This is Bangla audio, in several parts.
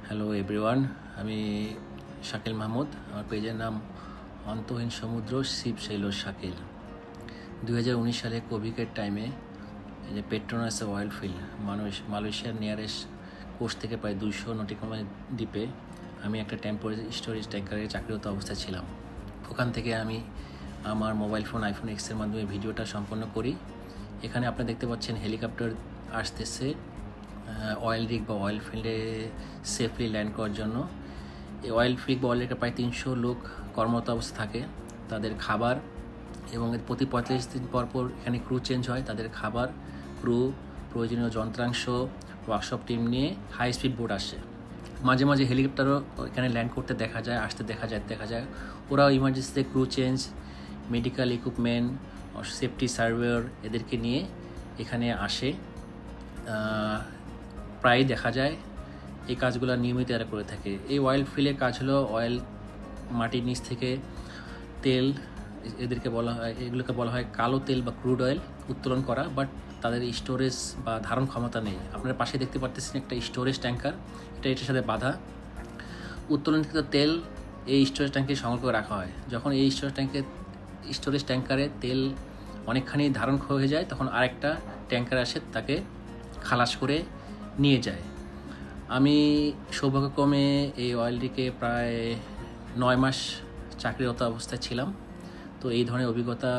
হ্যালো এভরিওয়ান, আমি শাকিল মাহমুদ। আমার পেজের নাম অন্তহীন সমুদ্র শিবশৈল শাকিল। 2019 সালে কোভিডের টাইমে এই যে পেট্রোনাস অয়েল ফিল্ড মালয়েশিয়ার নিয়ারেস্ট কোস্ট থেকে প্রায় 200 নটিক্যাল মাইল দ্বীপে আমি একটা টেম্পোরারি স্টোরেজ ট্যাঙ্কারে চাকরিরত অবস্থায় ছিলাম। ওখান থেকে আমি আমার মোবাইল ফোন আইফোন এক্সের মাধ্যমে ভিডিওটা সম্পন্ন করি। এখানে আপনারা দেখতে পাচ্ছেন হেলিকপ্টার আসতেছে অয়েল রিগ বা অয়েল ফিল্ডে সেফলি ল্যান্ড করার জন্য। এই অয়েল রিগ বা অয়েল রিগে প্রায় 300 লোক কর্মরত অবস্থা থাকে। তাদের খাবার এবং প্রতি 45 দিন পর পর এখানে ক্রু চেঞ্জ হয়। তাদের খাবার, ক্রু, প্রয়োজনীয় যন্ত্রাংশ, ওয়ার্কশপ টিম নিয়ে হাই স্পিড বোট আসে। মাঝে মাঝে হেলিকপ্টারও এখানে ল্যান্ড করতে দেখা যায়। ওরাও ইমার্জেন্সিতে crew change, medical equipment, safety surveyor এদেরকে নিয়ে এখানে আসে। প্রায় দেখা যায় এই কাজগুলো নিয়মিত এরা করে থাকে। এই অয়েল ফিল্ডের কাজ হলো অয়েল মাটির নিচ থেকে তেল, এগুলোকে বলা হয় কালো তেল বা ক্রুড অয়েল উত্তোলন করা। বাট তাদের স্টোরেজ বা ধারণ ক্ষমতা নেই। আপনারা পাশে দেখতে পাচ্ছেন একটা স্টোরেজ ট্যাঙ্কার, এটার সাথে বাঁধা। উত্তোলনকৃত তেল এই স্টোরেজ ট্যাঙ্কে সংগ্রহ করে রাখা হয়। যখন এই স্টোরেজ ট্যাঙ্কারে তেল অনেকখানি ধারণ হয়ে যায়, তখন আরেকটা ট্যাঙ্কার আসে তাকে খালাস করে নিয়ে যায়। আমি সৌভাগ্যক্রমে এই অয়েলটিকে প্রায় 9 মাস চাকরিরত অবস্থায় ছিলাম। তো এই ধরনের অভিজ্ঞতা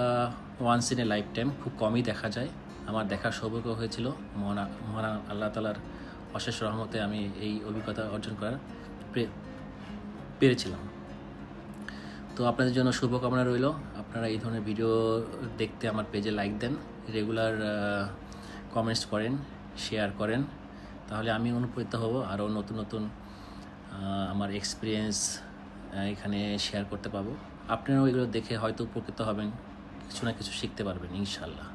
once in a lifetime, খুব কমই দেখা যায়। আমার দেখার সৌভাগ্য হয়েছিল। মহান আল্লাহ তাআলার অশেষ রহমতে আমি এই অভিজ্ঞতা অর্জন করার পেরেছিলাম। তো আপনাদের জন্য শুভকামনা রইল। আপনারা এই ধরনের ভিডিও দেখতে আমার পেজে লাইক দেন, রেগুলার কমেন্টস করেন, শেয়ার করেন, তাহলে আমি অনুপ্রাণিত হব আরও নতুন আমার এক্সপিরিয়েন্স এখানে শেয়ার করতে পারবো। আপনারাও এগুলো দেখে হয়তো উপকৃত হবেন, কিছু না কিছু শিখতে পারবেন ইনশাআল্লাহ।